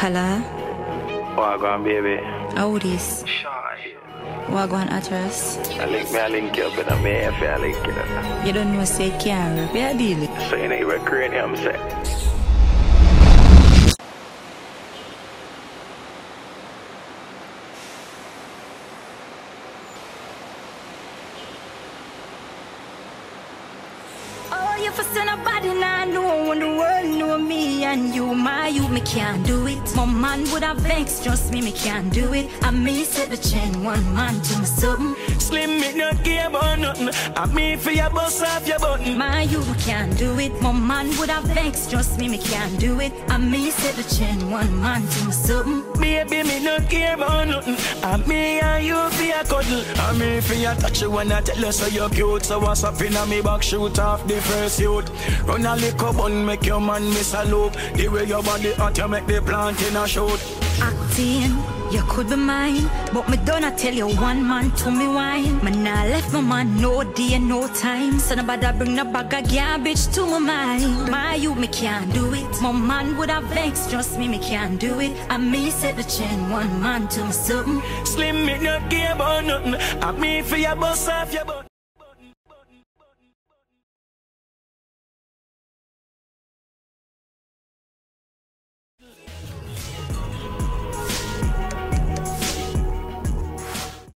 Hello? Wagwan, baby. How this? Shy. Wagwan address? I link you up in a me if I link you. You don't know say you can't rap, yeah deal it. So you know you were cranium set. You for nobody now know when the world know me and you, me can't do it. My man would have vexed, trust me can't do it. I me set the chain, one man to me something. Slim me not care about nothing. I me for your bust off your button. Me can't do it. My man would have vexed, trust me can't do it. I me set the chain, one man to me something. Baby, me not care about nothing. I me and you for your cuddle. I me for your touch you when I tell you so you're cute. So what's up in me back, shoot off the first youth. Run a little bun, make your man miss a loop. The way your body hot, you make the plant in a shoot. Acting, you could be mine, but me don't tell you one man to me wine. Me nah left my man no day, no time. So nobody bring no bag of garbage to my mind. Me can't do it. My man would have vexed, trust me can't do it. I me set the chain, one man to me something. Slim me not care about nothing. I me for your bust off your butt.